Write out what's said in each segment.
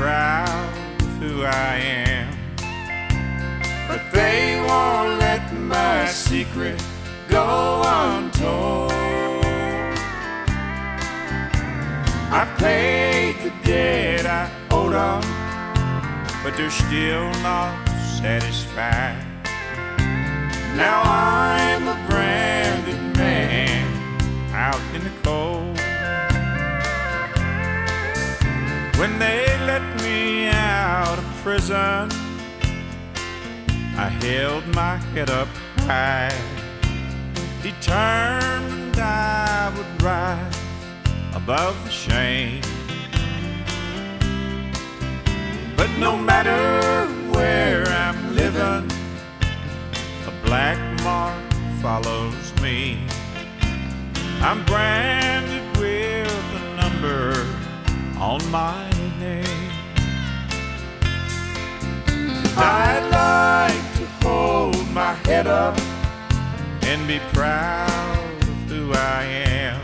proud of who I am. But they won't let my secret go untold. I've paid the debt I owed them, but they're still not satisfied. Now I'm a branded man out in the cold. When they let me out of prison, I held my head up high, determined I would rise above the shame. But no matter where I'm living, a black mark follows me. I'm branded with a number on my name. I'd like to hold my head up and be proud of who I am,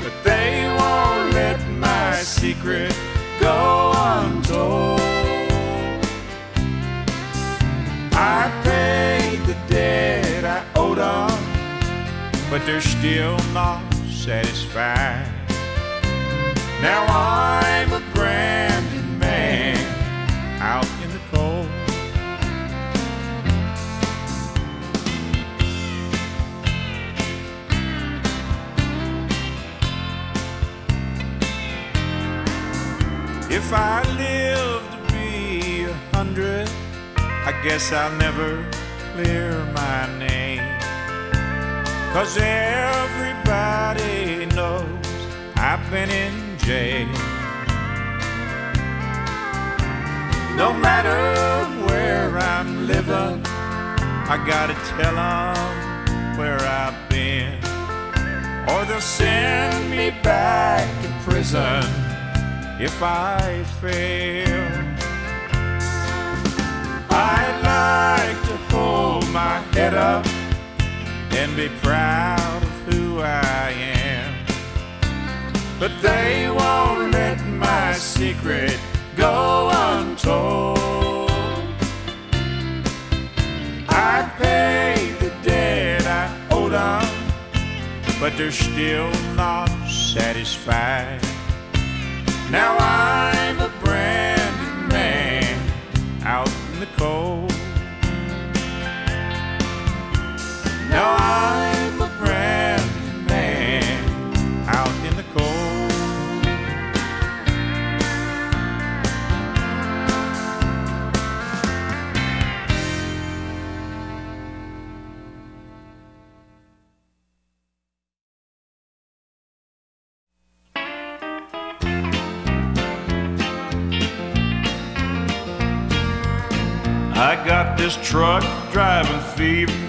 but they won't let my secret go untold. I paid the debt I owed them, but they're still not satisfied. Now I'm a branded man out in the cold. If I live to be 100, I guess I'll never clear my name, 'cause everybody knows I've been in jail. No matter where I'm living, I gotta tell them where I've been, or they'll send me back to prison if I fail. I'd like to hold my head up and be proud of who I am, but they won't let my secret go untold. I paid the debt I owed them, but they're still not satisfied. Now I'm a branded man out in the cold. Now I'm a branded man out in the cold. I got this truck driving fever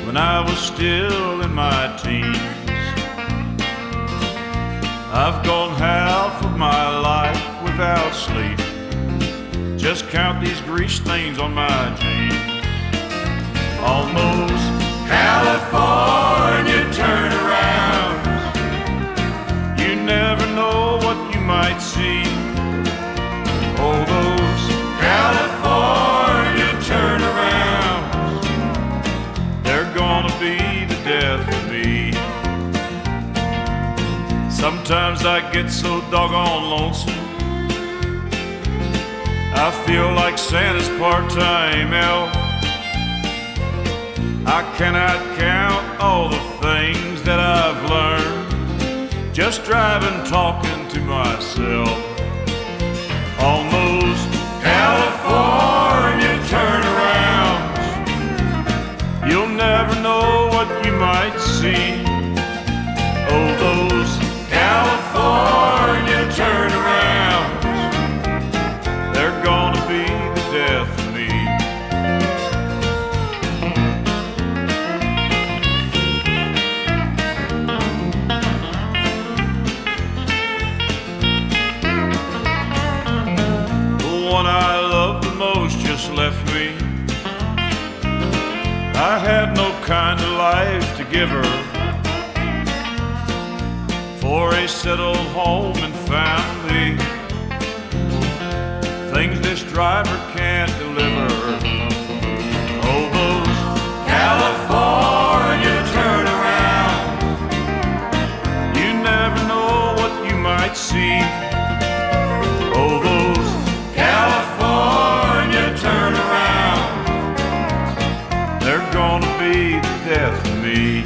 when I was still in my teens. I've gone half of my life without sleep, just count these grease stains on my jeans. Almost California turnaround, you never know what you might see. Oh, those California turnarounds, they're gonna be the death of me. Sometimes I get so doggone lonesome, I feel like Santa's part-time elf. I cannot count all the things that I've learned just driving, talking to myself. On those California turnarounds, you'll never know what you might see. Oh, those California turnarounds, they're gonna be the death of me. The one I love the most just left me. I had no kind of life to give her. for a settled home and family, things this driver can't deliver. Oh, those California turnarounds, you never know what you might see. Oh, those California turnarounds, they're gonna be the death of me.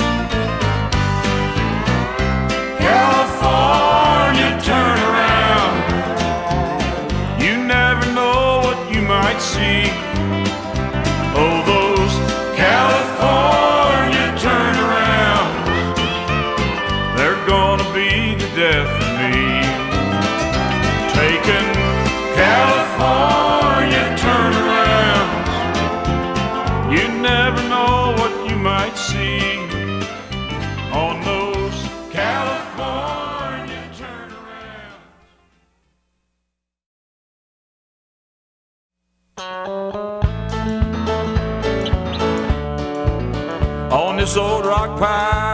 California turnaround, you never know what you might see. Oh, those California turnarounds, they're gonna be the death of me. Taking California turnarounds, you never know what you might see on those California turnarounds. On this old rock pile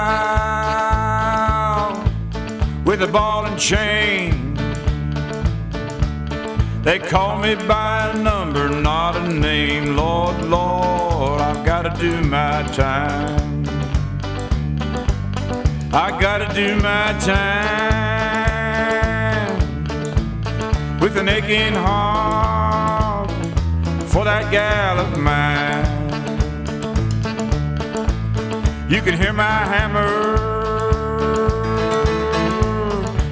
with a ball and chain, they call me by a number, not a name. Lord, Lord, I've got to do my time. I gotta do my time with an aching heart for that gal of mine. You can hear my hammer,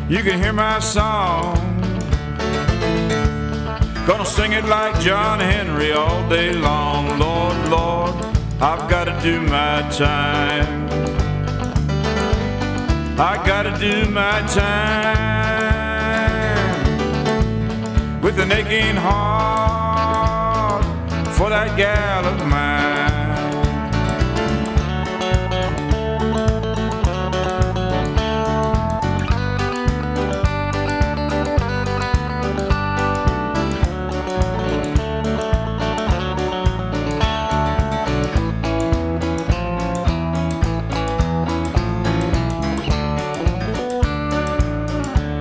you can hear my song. Gonna sing it like John Henry all day long. Lord, Lord, I've gotta do my time. I gotta do my time with an aching heart for that gal of mine.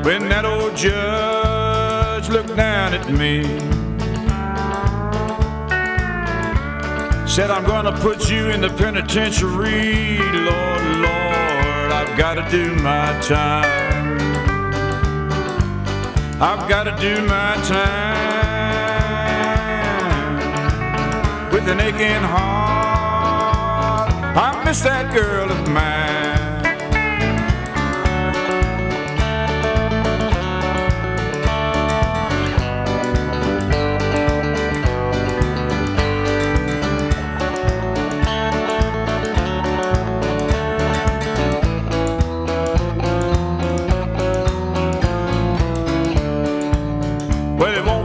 When that old judge looked down at me, said, I'm gonna put you in the penitentiary. Lord, Lord, I've gotta do my time. I've gotta do my time with an aching heart. I miss that girl of mine.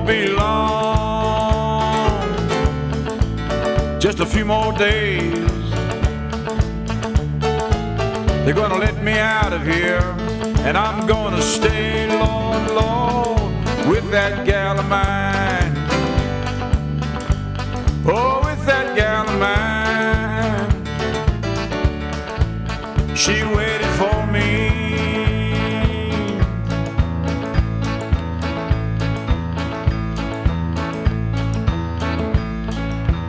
Be long, just a few more days. They're gonna let me out of here, and I'm gonna stay, Lord, Lord, with that gal of mine. Oh, with that gal of mine. She waited for me.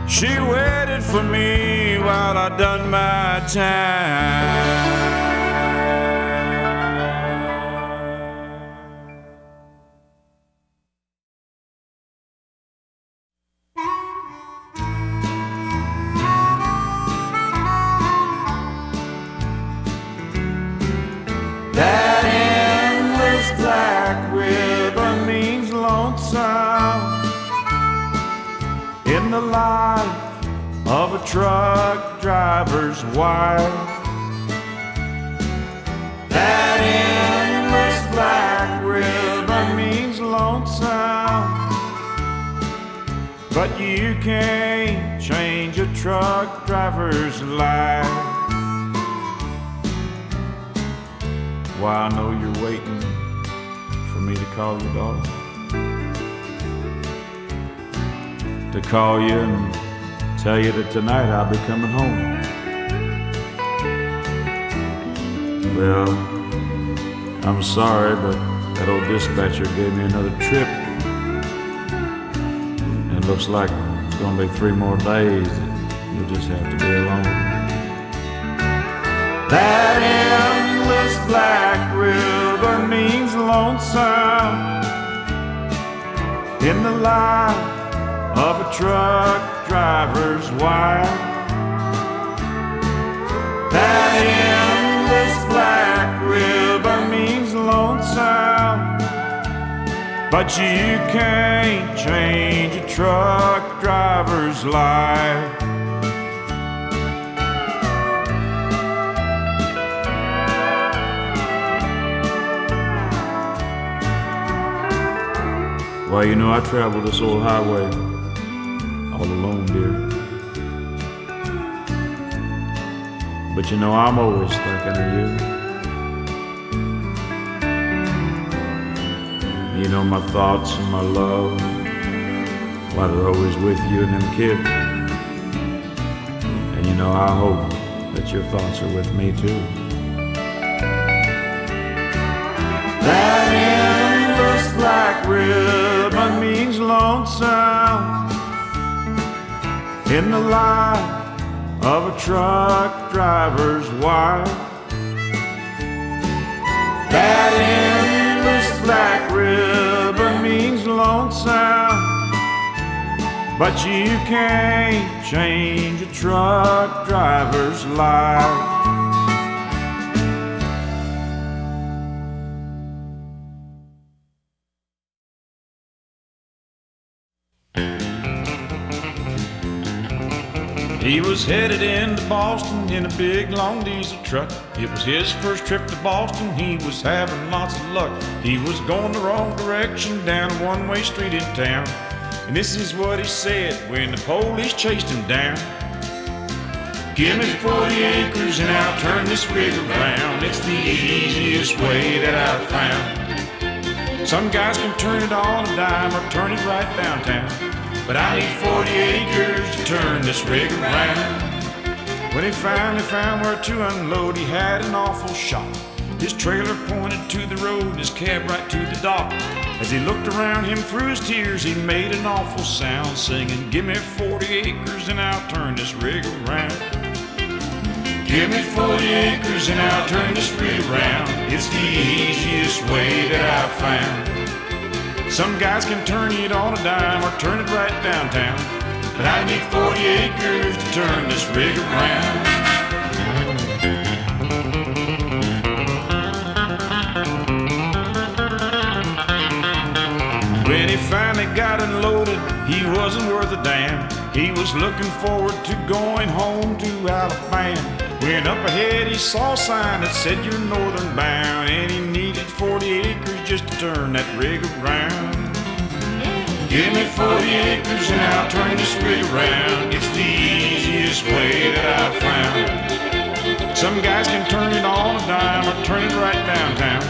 She waited for me while I done my time. That endless black ribbon means lonesome in the life of a truck driver's wife. That endless black ribbon means lonesome, but you can't change a truck driver's life. Why, I know you're waiting for me to call your daughter, to call you and tell you that tonight I'll be coming home. Well, I'm sorry, but that old dispatcher gave me another trip. And it looks like it's gonna be 3 more days that you'll just have to be alone. That endless black river means lonesome in the life of a truck driver's wife. That endless black river means lonesome, but you can't change a truck driver's life. Well, you know, I travel this old highway all alone, dear. But you know, I'm always thinking of you. You know, my thoughts and my love, why they're always with you and them kids. And you know, I hope that your thoughts are with me too. That endless black ribbon means lonesome in the life of a truck driver's wife. That endless black ribbon means lonesome, but you can't change a truck driver's life. He was headed into Boston in a big long diesel truck. It was his first trip to Boston, he was having lots of luck. He was going the wrong direction down a one-way street in town. And this is what he said when the police chased him down. Give me 40 acres and I'll turn this rig around. It's the easiest way that I've found. Some guys can turn it on a dime or turn it right downtown, but I need 40 acres to turn this rig around. When he finally found where to unload, he had an awful shock. His trailer pointed to the road, his cab right to the dock. As he looked around him through his tears, he made an awful sound, singing, give me 40 acres and I'll turn this rig around. Give me 40 acres and I'll turn this rig around. It's the easiest way that I've found. Some guys can turn it on a dime or turn it right downtown, but I need 40 acres to turn this rig around. When he finally got unloaded, he wasn't worth a damn. He was looking forward to going home to Alabama. When up ahead he saw a sign that said you're northern bound, and he needed 40 acres just to turn that rig around. Give me 40 acres and I'll turn this rig around. It's the easiest way that I've found. Some guys can turn it on a dime or turn it right downtown,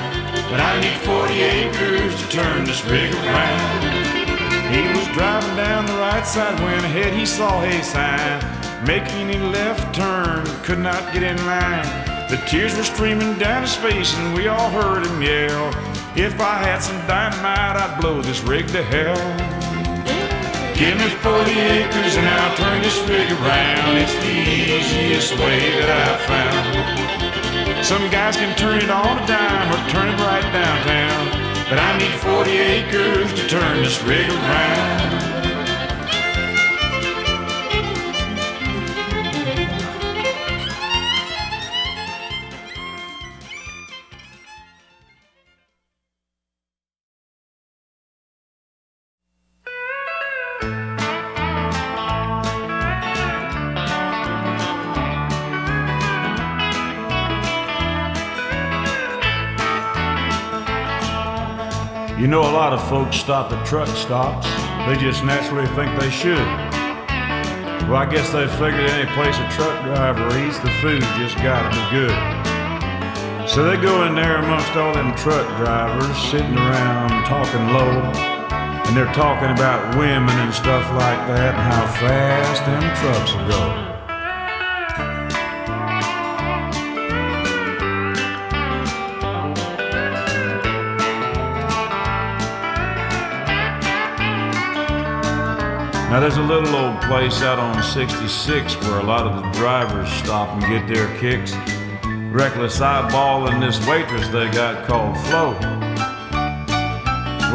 but I need 40 acres to turn this rig around. He was driving down the right side when ahead he saw a sign making a left turn, could not get in line. The tears were streaming down his face and we all heard him yell, if I had some dynamite, I'd blow this rig to hell. Give me 40 acres and I'll turn this rig around. It's the easiest way that I've found. Some guys can turn it on a dime or turn it right downtown, but I need 40 acres to turn this rig around. You know, a lot of folks stop at truck stops. They just naturally think they should. Well, I guess they figured any place a truck driver eats, the food just gotta be good. So they go in there amongst all them truck drivers sitting around talking low, and they're talking about women and stuff like that and how fast them trucks will go. Now there's a little old place out on 66 where a lot of the drivers stop and get their kicks. Reckless eyeballing this waitress they got called Flo.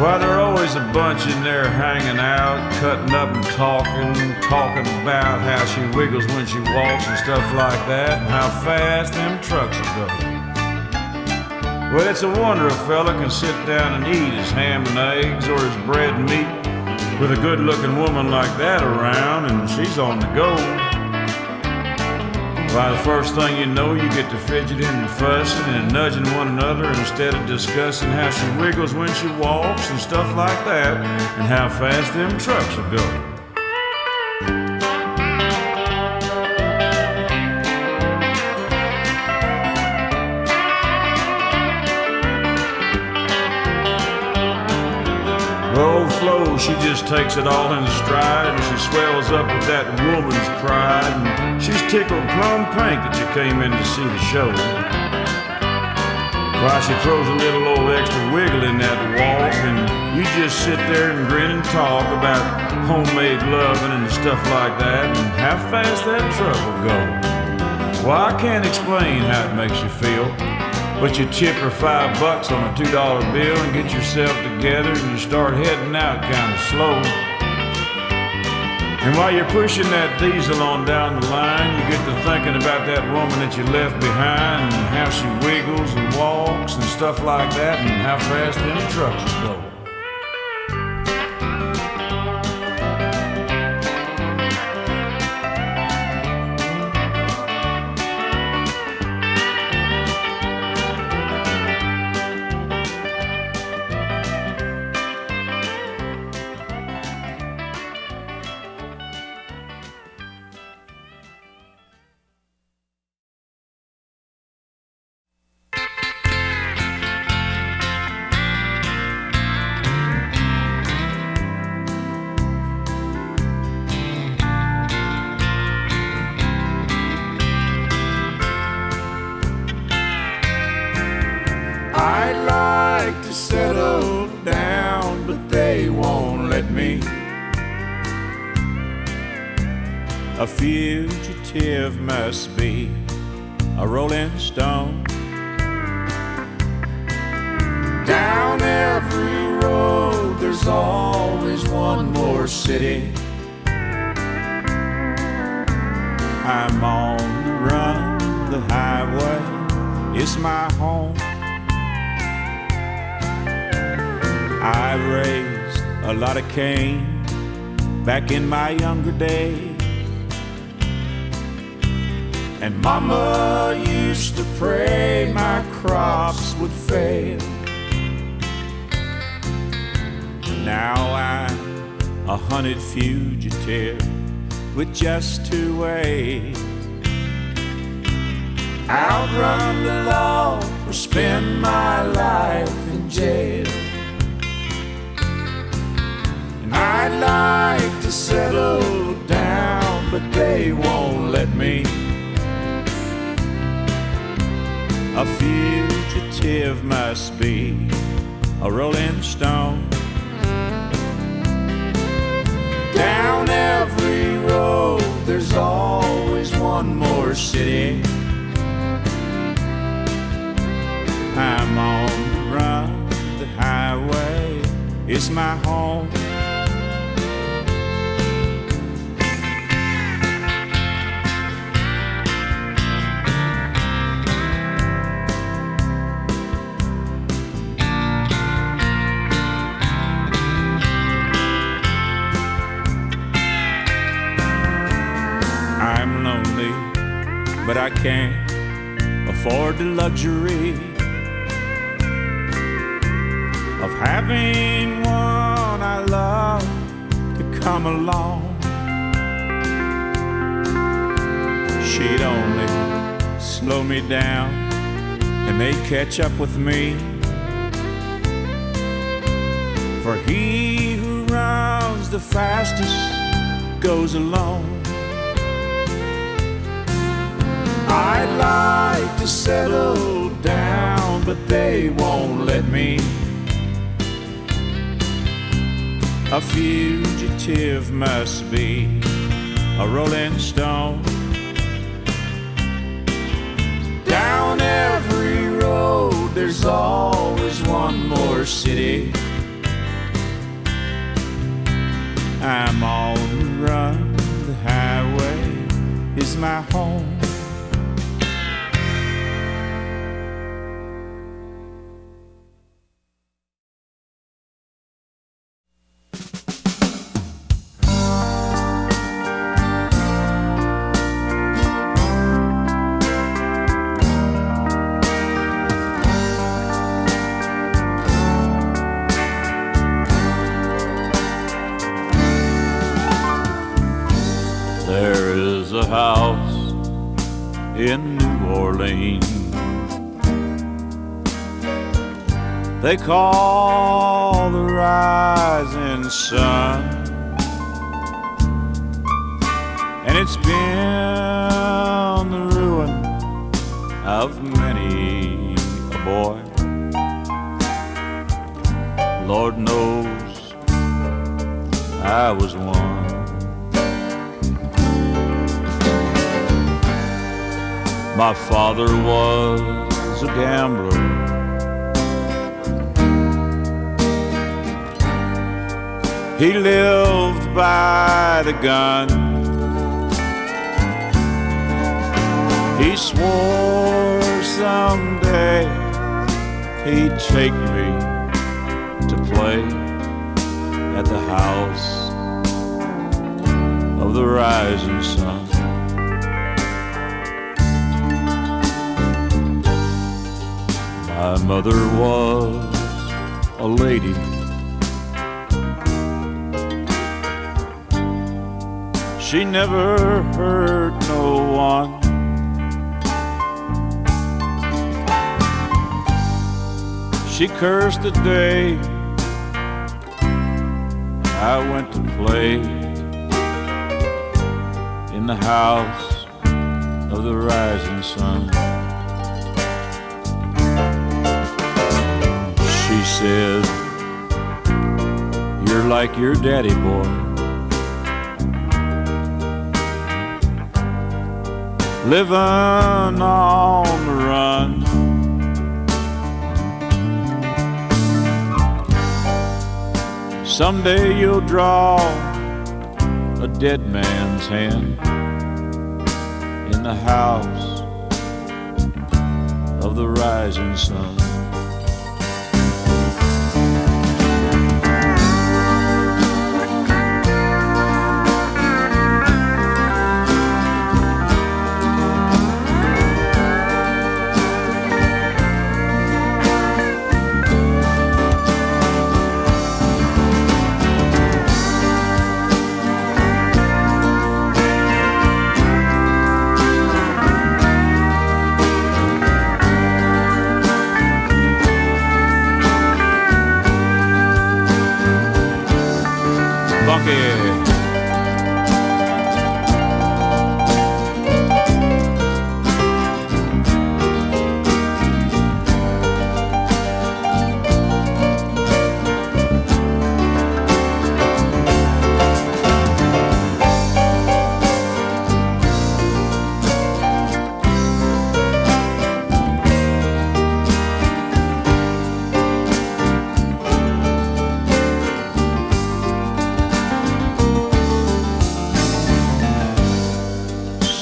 Why, there are always a bunch in there hanging out, cutting up and talking about how she wiggles when she walks and stuff like that, and how fast them trucks will go. Well, it's a wonder a fella can sit down and eat his ham and eggs or his bread and meat with a good-looking woman like that around, and she's on the go. Why, the first thing you know, you get to fidgeting and fussing and nudging one another instead of discussing how she wiggles when she walks and stuff like that, and how fast them trucks will go. Well, old Flo, she just takes it all in stride, and she swells up with that woman's pride, and she's tickled plum pink that you came in to see the show. Why, she throws a little old extra wiggle in that walk, and you just sit there and grin and talk about homemade loving and stuff like that, and how fast that truck will go. Well, I can't explain how it makes you feel, but you tip her $5 on a $2 bill and get yourself together and you start heading out kind of slow. And while you're pushing that diesel on down the line, you get to thinking about that woman that you left behind and how she wiggles and walks and stuff like that, and how fast them trucks will go. I'd like to settle down, but they won't let me. A fugitive must be a rolling stone. Down every road there's always one more city. I'm on the run, the highway is my home. I raised a lot of cane back in my younger days, and Mama used to pray my crops would fail. Now I'm a hunted fugitive with just 2 ways: outrun the law or spend my life in jail. I'd like to settle down, but they won't let me. A fugitive must be a rolling stone. Down every road there's always one more city. I'm on the run, the highway is my home. I'm lonely, but I can't afford the luxury of having one I love to come along. She'd only slow me down and they'd catch up with me. For he who runs the fastest goes alone. I'd like to settle down, but they won't let me. A fugitive must be a rolling stone. Down every road there's always one more city. I'm on the run, the highway is my home. A house in New Orleans they call the rising sun, and it's been the ruin of many a boy. Lord knows I was one. My father was a gambler. He lived by the gun. He swore someday he'd take me to play at the house of the rising sun. My mother was a lady. She never hurt no one. She cursed the day I went to play in the house of the rising sun. She said, "You're like your daddy, boy. Living on the run. Someday you'll draw a dead man's hand in the house of the rising sun."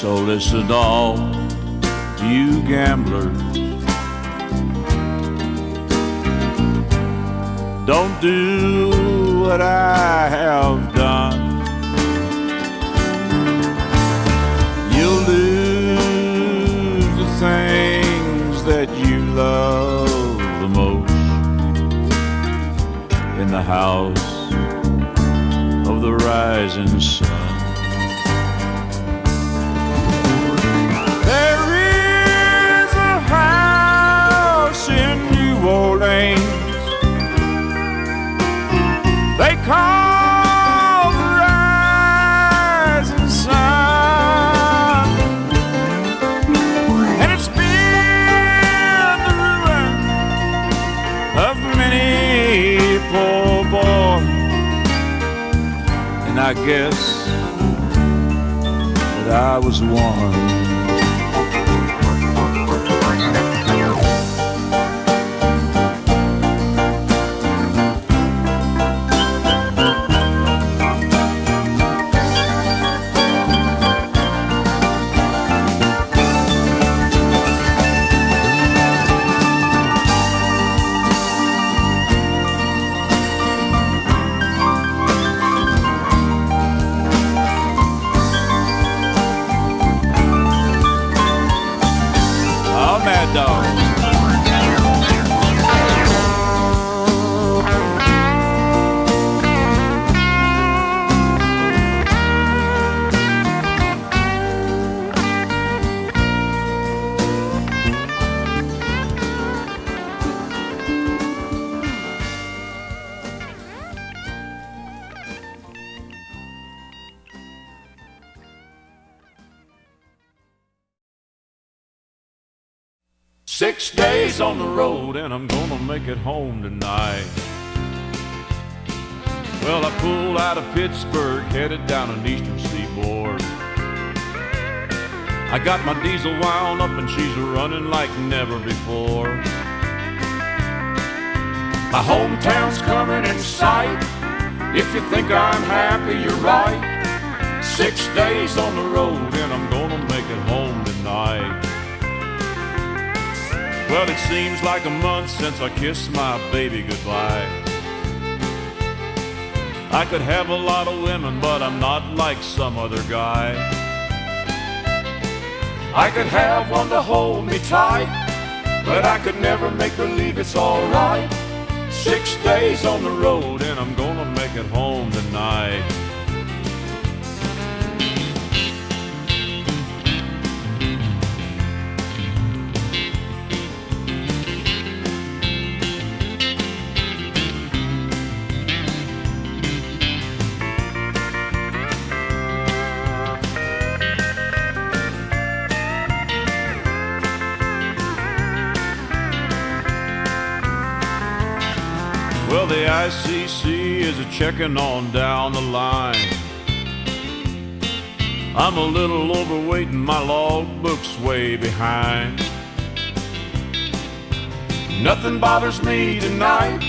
So listen all, you gamblers, don't do what I have done. You'll lose the things that you love the most in the house of the rising sun. They call the rising sun, and it's been the ruin of many poor boys. and I guess that I was one. 6 days on the road and I'm gonna make it home tonight. Well, I pulled out of Pittsburgh, headed down an eastern seaboard. I got my diesel wound up and she's running like never before. My hometown's coming in sight. If you think I'm happy, you're right. 6 days on the road and I'm gonna make it home tonight. Well, it seems like a month since I kissed my baby goodbye. I could have a lot of women, but I'm not like some other guy. I could have one to hold me tight, but I could never make believe it's alright. 6 days on the road and I'm gonna make it home tonight. Well, the ICC is a-checking on down the line. I'm a little overweight and my logbook's way behind. Nothing bothers me tonight.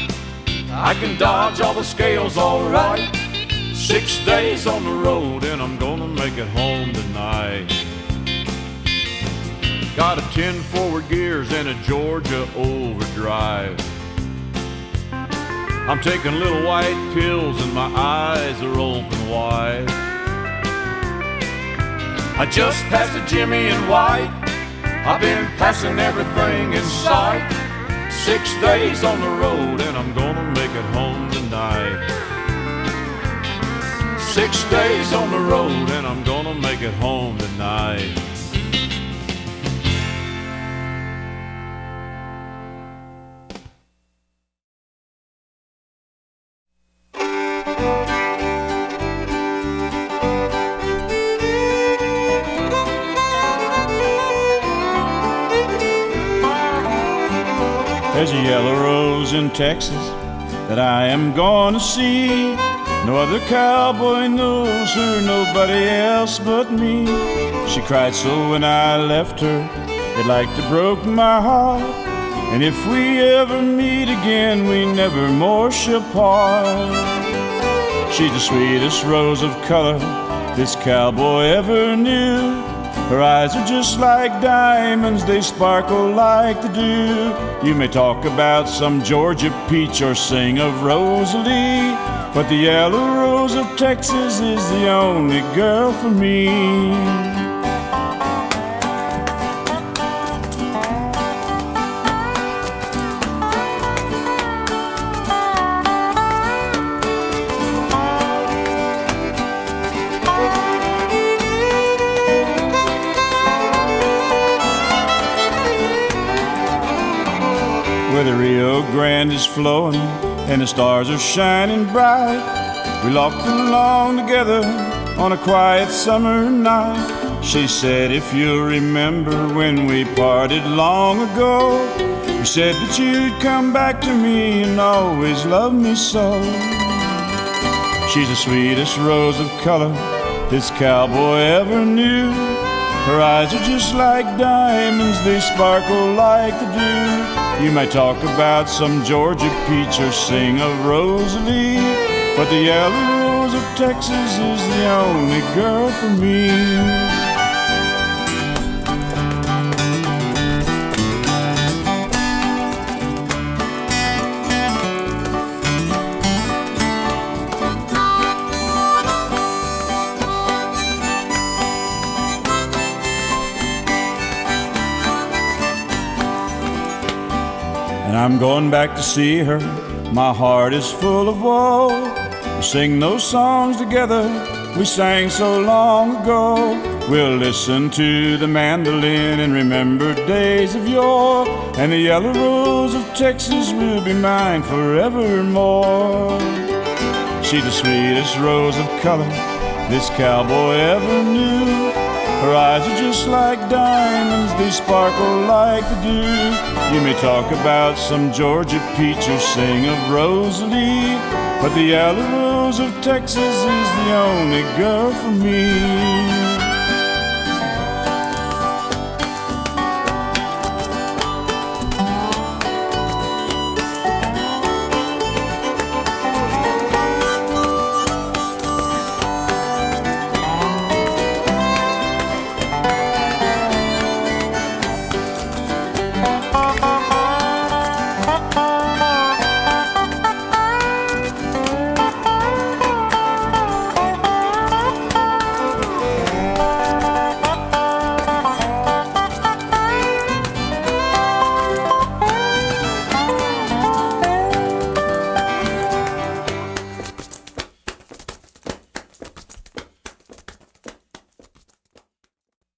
I can dodge all the scales all right. 6 days on the road and I'm gonna make it home tonight. Got a 10 forward gears and a Georgia overdrive. I'm taking little white pills and my eyes are open wide. I just passed a Jimmy in white. I've been passing everything in sight. 6 days on the road and I'm gonna make it home tonight. 6 days on the road and I'm gonna make it home tonight. There's a yellow rose in Texas that I am gonna see. No other cowboy knows her, nobody else but me. She cried so when I left her, it like to broke my heart. And if we ever meet again, we never more shall part. She's the sweetest rose of color this cowboy ever knew. Her eyes are just like diamonds, they sparkle like the dew. You may talk about some Georgia peach or sing of Rosalie, but the yellow rose of Texas is the only girl for me. Where the Rio Grande is flowing and the stars are shining bright, we walked along together on a quiet summer night. She said, if you'll remember when we parted long ago, you said that you'd come back to me and always love me so. She's the sweetest rose of color this cowboy ever knew. Her eyes are just like diamonds, they sparkle like the dew. You may talk about some Georgia peach or sing of Rosalie, but the yellow rose of Texas is the only girl for me. And I'm going back to see her, my heart is full of woe. We sing those songs together we sang so long ago. We'll listen to the mandolin and remember days of yore, and the yellow rose of Texas will be mine forevermore. She's the sweetest rose of color this cowboy ever knew. Her eyes are just like diamonds, they sparkle like the dew. You may talk about some Georgia peach or sing of Rosalie, but the yellow rose of Texas is the only girl for me.